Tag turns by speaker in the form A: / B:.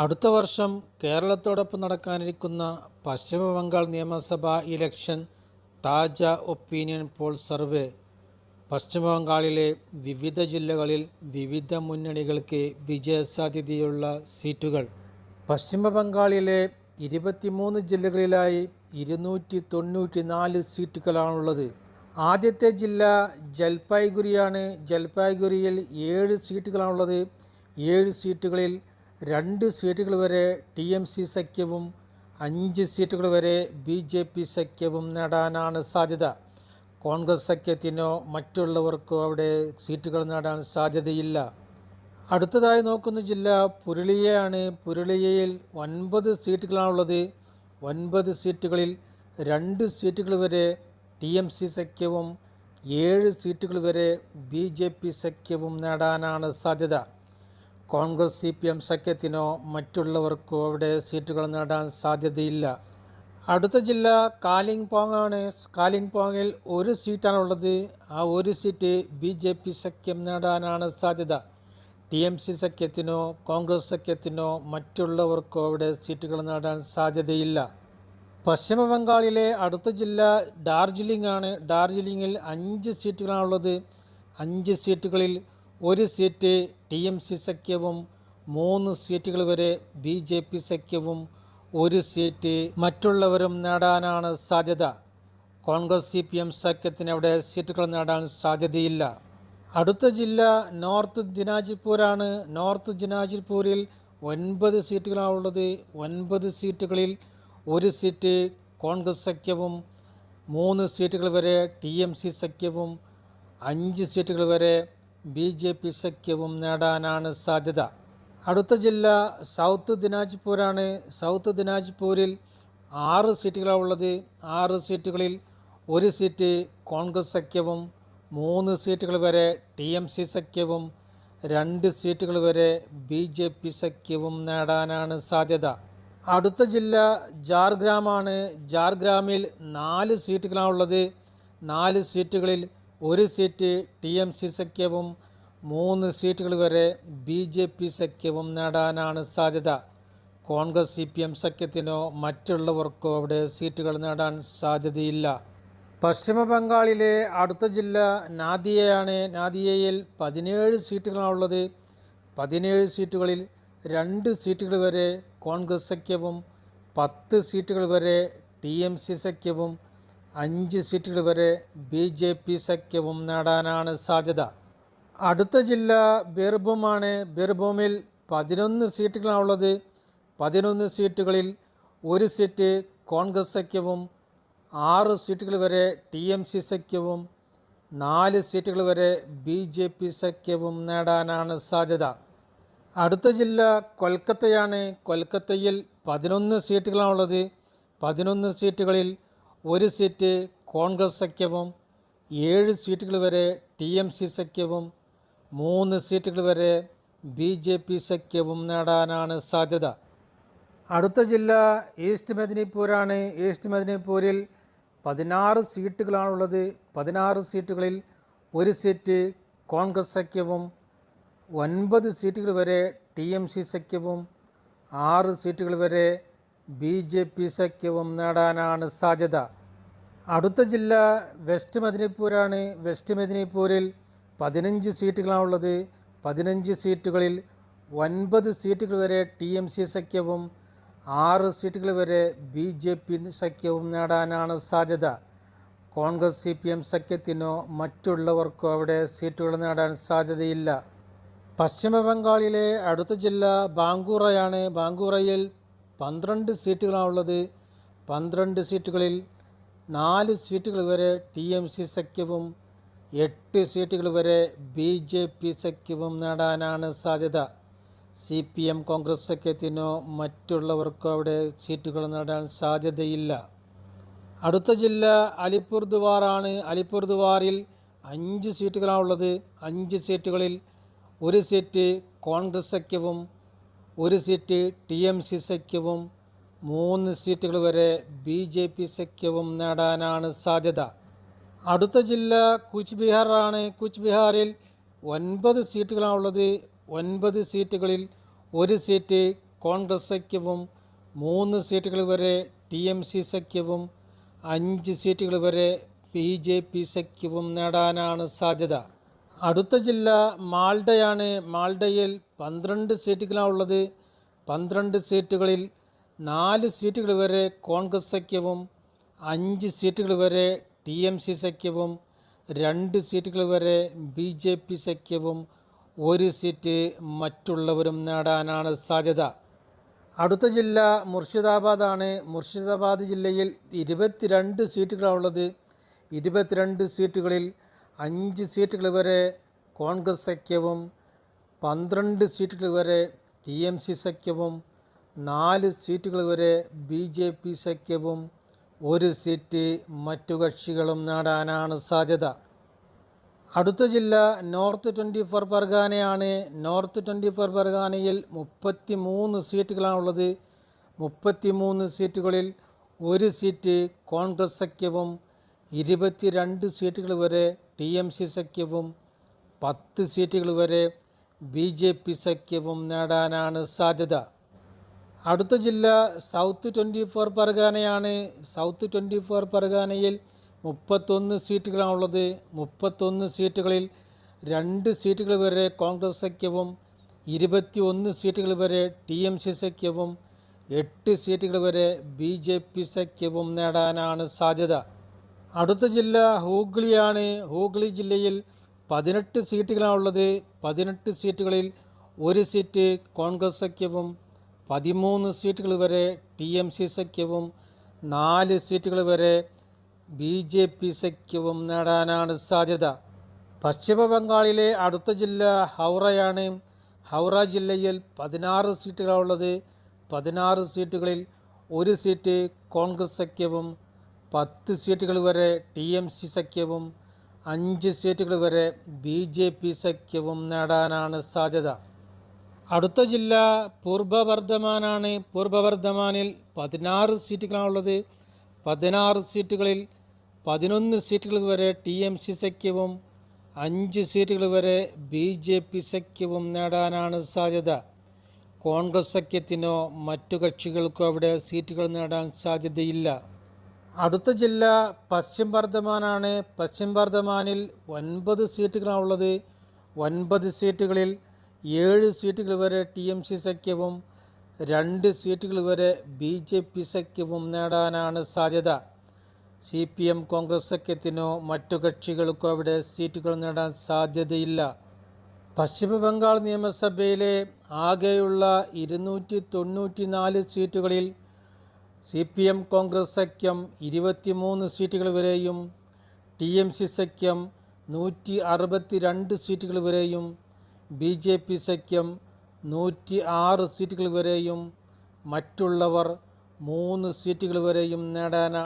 A: അടുത്ത വർഷം കേരളത്തോടൊപ്പം നടക്കാനിരിക്കുന്ന പശ്ചിമ ബംഗാൾ നിയമസഭാ ഇലക്ഷൻ താജ ഒപ്പീനിയൻ പോൾ സർവേ. പശ്ചിമ ബംഗാളിലെ വിവിധ ജില്ലകളിൽ വിവിധ മുന്നണികൾക്ക് വിജയസാധ്യതയുള്ള സീറ്റുകൾ. പശ്ചിമ ബംഗാളിലെ 23 ജില്ലകളിലായി 294 സീറ്റുകളാണുള്ളത്. ആദ്യത്തെ ജില്ല ജൽപായ്ഗുരിയാണ്. ജൽപായ്ഗുരിയിൽ 7 സീറ്റുകളാണുള്ളത്. 7 സീറ്റുകളിൽ 2 സീറ്റുകൾ വരെ TMC സഖ്യവും 5 സീറ്റുകൾ വരെ BJP സഖ്യവും നേടാനാണ് സാധ്യത. കോൺഗ്രസ് സഖ്യത്തിനോ മറ്റുള്ളവർക്കോ അവിടെ സീറ്റുകൾ നേടാൻ സാധ്യതയില്ല. അടുത്തതായി നോക്കുന്ന ജില്ല പുരുളിയയാണ്. പുരുളിയയിൽ 9 സീറ്റുകളാണുള്ളത്. 9 സീറ്റുകളിൽ 2 സീറ്റുകൾ വരെ TMC സഖ്യവും 7 സീറ്റുകൾ വരെ BJP സഖ്യവും നേടാനാണ് സാധ്യത. കോൺഗ്രസ് CPM സഖ്യത്തിനോ മറ്റുള്ളവർക്കോ അവിടെ സീറ്റുകൾ നേടാൻ സാധ്യതയില്ല. അടുത്ത ജില്ല കാലിംപോങ് ആണ്. കാലിംപോങ്ങിൽ 1 സീറ്റാണുള്ളത്. ആ 1 സീറ്റ് BJP സഖ്യം നേടാനാണ് സാധ്യത. TMC സഖ്യത്തിനോ കോൺഗ്രസ് സഖ്യത്തിനോ മറ്റുള്ളവർക്കോ അവിടെ സീറ്റുകൾ നേടാൻ സാധ്യതയില്ല. പശ്ചിമ ബംഗാളിലെ അടുത്ത ജില്ല ഡാർജിലിംഗ് ആണ്. ഡാർജിലിംഗിൽ 5 സീറ്റുകളാണുള്ളത്. 5 സീറ്റുകളിൽ 1 സീറ്റ് TMC സഖ്യവും 3 സീറ്റുകൾ വരെ BJP സഖ്യവും 1 സീറ്റ് മറ്റുള്ളവരും നേടാനാണ് സാധ്യത. കോൺഗ്രസ് CPM സഖ്യത്തിന് അവിടെ സീറ്റുകൾ നേടാൻ സാധ്യതയില്ല. അടുത്ത ജില്ല നോർത്ത് ദിനാജ്പൂരാണ്. നോർത്ത് ദിനാജ്പൂരിൽ 9 സീറ്റുകളാണുള്ളത്. 9 സീറ്റുകളിൽ 1 സീറ്റ് കോൺഗ്രസ് സഖ്യവും 3 സീറ്റുകൾ വരെ TMC സഖ്യവും 5 സീറ്റുകൾ വരെ BJP സഖ്യവും നേടാനാണ് സാധ്യത. അടുത്ത ജില്ല സൗത്ത് ദിനാജ്പൂരാണ്. സൗത്ത് ദിനാജ്പൂരിൽ 6 സീറ്റുകളാണുള്ളത്. 6 സീറ്റുകളിൽ 1 സീറ്റ് കോൺഗ്രസ് സഖ്യവും 3 സീറ്റുകൾ വരെ TMC സഖ്യവും 2 സീറ്റുകൾ വരെ BJP സഖ്യവും നേടാനാണ് സാധ്യത. അടുത്ത ജില്ല ജാർഗ്രാമാണ്. ജാർഗ്രാമിൽ 4 സീറ്റുകളാണുള്ളത്. 4 സീറ്റുകളിൽ 1 സീറ്റ് TMC സഖ്യവും 3 സീറ്റുകൾ വരെ BJP സഖ്യവും നേടാനാണ് സാധ്യത. കോൺഗ്രസ് CPM സഖ്യത്തിനോ മറ്റുള്ളവർക്കോ അവിടെ സീറ്റുകൾ നേടാൻ സാധ്യതയില്ല. പശ്ചിമ ബംഗാളിലെ അടുത്ത ജില്ല നാദിയയാണ്. നാദിയയിൽ 17 സീറ്റുകളാണുള്ളത്. 17 സീറ്റുകളിൽ 2 സീറ്റുകൾ വരെ കോൺഗ്രസ് സഖ്യവും 10 സീറ്റുകൾ വരെ TMC സഖ്യവും 5 സീറ്റുകൾ വരെ BJP സഖ്യവും നേടാനാണ് സാധ്യത. അടുത്ത ജില്ല ബിർഭൂമാണ്. ബിർഭൂമിൽ 11 സീറ്റുകളാണുള്ളത്. 11 സീറ്റുകളിൽ 1 സീറ്റ് കോൺഗ്രസ് സഖ്യവും 6 സീറ്റുകൾ വരെ TMC സഖ്യവും 4 സീറ്റുകൾ വരെ BJP സഖ്യവും നേടാനാണ് സാധ്യത. അടുത്ത ജില്ല കൊൽക്കത്തയാണ്. കൊൽക്കത്തയിൽ 11 സീറ്റുകളാണുള്ളത്. 11 സീറ്റുകളിൽ 1 സീറ്റ് കോൺഗ്രസ് സഖ്യവും 7 സീറ്റുകൾ വരെ TMC സഖ്യവും 3 സീറ്റുകൾ വരെ BJP സഖ്യവും നേടാനാണ് സാധ്യത. അടുത്ത ജില്ല ഈസ്റ്റ് മെദിനിപൂരാണ്. ഈസ്റ്റ് മെദിനിപൂരിൽ 16 സീറ്റുകളാണുള്ളത്. 16 സീറ്റുകളിൽ 1 സീറ്റ് കോൺഗ്രസ് സഖ്യവും 9 സീറ്റുകൾ വരെ TMC സഖ്യവും 6 സീറ്റുകൾ വരെ BJP സഖ്യവും നേടാനാണ് സാധ്യത. അടുത്ത ജില്ല വെസ്റ്റ് മെദിനിപൂരാണ്. വെസ്റ്റ് മെദിനിപൂരിൽ 15 സീറ്റുകളാണുള്ളത്. 15 സീറ്റുകളിൽ 9 സീറ്റുകൾ വരെ TMC സഖ്യവും 6 സീറ്റുകൾ വരെ BJP സഖ്യവും നേടാനാണ് സാധ്യത. കോൺഗ്രസ് CPM സഖ്യത്തിനോ മറ്റുള്ളവർക്കോ അവിടെ സീറ്റുകൾ നേടാൻ സാധ്യതയില്ല. പശ്ചിമ ബംഗാളിലെ അടുത്ത ജില്ല ബാങ്കുറയാണ്. ബാങ്കുറയിൽ 12 സീറ്റുകളാണുള്ളത്. 12 സീറ്റുകളിൽ 4 സീറ്റുകൾ വരെ TMC സഖ്യവും 8 സീറ്റുകൾ വരെ BJP സഖ്യവും നേടാനാണ് സാധ്യത. CPM കോൺഗ്രസ് സഖ്യത്തിനോ മറ്റുള്ളവർക്കോ അവിടെ സീറ്റുകൾ നേടാൻ സാധ്യതയില്ല. അടുത്ത ജില്ല അലിപ്പുർദുവാറാണ്. അലിപ്പുർദുവാറിൽ 5 സീറ്റുകളാണുള്ളത്. 5 സീറ്റുകളിൽ 1 സീറ്റ് കോൺഗ്രസ് സഖ്യവും 1 സീറ്റ് TMC സഖ്യവും 3 സീറ്റുകൾ വരെ BJP സഖ്യവും നേടാനാണ് സാധ്യത. അടുത്ത ജില്ല കുച്ച് ബിഹാറാണ്. കുച്ച് ബിഹാറിൽ 9 സീറ്റുകളാണുള്ളത്. 9 സീറ്റുകളിൽ 1 സീറ്റ് കോൺഗ്രസ് സഖ്യവും 3 സീറ്റുകൾ വരെ TMC സഖ്യവും 5 സീറ്റുകൾ വരെ BJP സഖ്യവും നേടാനാണ് സാധ്യത. അടുത്ത ജില്ല മാൾഡയാണ്. മാൾഡയിൽ 12 സീറ്റുകളാണ് ഉള്ളത്. 12 സീറ്റുകളിൽ 4 സീറ്റുകൾ വരെ കോൺഗ്രസ് സഖ്യവും 5 സീറ്റുകൾ വരെ TMC സഖ്യവും 2 സീറ്റുകൾ വരെ BJP സഖ്യവും 1 സീറ്റ് മറ്റുള്ളവരും നേടാനാണ് സാധ്യത. അടുത്ത ജില്ല മുർഷിദാബാദാണ്. മുർഷിദാബാദ് ജില്ലയിൽ 22 സീറ്റുകളാണ് ഉള്ളത്. 22 സീറ്റുകളിൽ 5 സീറ്റുകൾ വരെ കോൺഗ്രസ് സഖ്യവും 12 സീറ്റുകൾ വരെ TMC സഖ്യവും 4 സീറ്റുകൾ വരെ BJP സഖ്യവും 1 സീറ്റ് മറ്റു കക്ഷികളും നേടാനാണ് സാധ്യത. അടുത്ത ജില്ല നോർത്ത് 24 പർഗാനയാണ്. നോർത്ത് 24 പർഗാനയിൽ 33 സീറ്റുകളാണുള്ളത്. 33 സീറ്റുകളിൽ 1 സീറ്റ് കോൺഗ്രസ് സഖ്യവും 22 സീറ്റുകൾ വരെ TMC സഖ്യവും 10 സീറ്റുകൾ വരെ BJP സഖ്യവും നേടാനാണ് സാധ്യത. അടുത്ത ജില്ല സൗത്ത് 24 പർഗാനയാണ്. സൗത്ത് 24 പർഗാനയിൽ 31 സീറ്റുകളാണുള്ളത്. 31 സീറ്റുകളിൽ 2 സീറ്റുകൾ വരെ കോൺഗ്രസ് സഖ്യവും 21 സീറ്റുകൾ വരെ TMC സഖ്യവും 8 സീറ്റുകൾ വരെ BJP സഖ്യവും നേടാനാണ് സാധ്യത. അടുത്ത ജില്ല ഹൂഗ്ലിയാണ്. ഹൂഗ്ലി ജില്ലയിൽ 18 സീറ്റുകളാണുള്ളത്. 18 സീറ്റുകളിൽ 1 സീറ്റ് കോൺഗ്രസ് സഖ്യവും 13 സീറ്റുകൾ വരെ TMC സഖ്യവും 4 സീറ്റുകൾ വരെ BJP സഖ്യവും നേടാനാണ് സാധ്യത. പശ്ചിമ ബംഗാളിലെ അടുത്ത ജില്ല ഹൗറയാണ്. ഹൗറ ജില്ലയിൽ 16 സീറ്റുകളാണുള്ളത്. 16 സീറ്റുകളിൽ 1 സീറ്റ് കോൺഗ്രസ് സഖ്യവും 10 സീറ്റുകൾ വരെ TMC സഖ്യവും 5 സീറ്റുകൾ വരെ BJP സഖ്യവും നേടാനാണ് സാധ്യത. അടുത്ത ജില്ല പൂർബ ബർധമാനാണ്. പൂർബ ബർധമാനിൽ 16 സീറ്റുകളാണുള്ളത്. 16 സീറ്റുകളിൽ 11 സീറ്റുകൾ വരെ TMC സഖ്യവും 5 സീറ്റുകൾ വരെ BJP സഖ്യവും നേടാനാണ് സാധ്യത. കോൺഗ്രസ് സഖ്യത്തിനോ മറ്റു കക്ഷികൾക്കോ അവിടെ സീറ്റുകൾ നേടാൻ സാധ്യതയില്ല. അടുത്ത ജില്ല പശ്ചിം ബർധമാനാണ്. പശ്ചിം ബർധമാനിൽ 9 സീറ്റുകളാണുള്ളത്. 9 സീറ്റുകളിൽ 7 സീറ്റുകൾ വരെ TMC സഖ്യവും 2 സീറ്റുകൾ വരെ BJP സഖ്യവും നേടാനാണ് സാധ്യത. CPM കോൺഗ്രസ് സഖ്യത്തിനോ മറ്റു കക്ഷികൾക്കോ അവിടെ സീറ്റുകൾ നേടാൻ സാധ്യതയില്ല. പശ്ചിമ ബംഗാൾ നിയമസഭയിലെ ആകെയുള്ള 294 സീറ്റുകളിൽ CPM കോൺഗ്രസ് സഖ്യം 23 സീറ്റുകൾ വരെയും TMC സഖ്യം 162 സീറ്റുകൾ വരെയും BJP സഖ്യം 106 സീറ്റുകൾ വരെയും മറ്റുള്ളവർ 3 സീറ്റുകൾ വരെയും നേടാനാണ്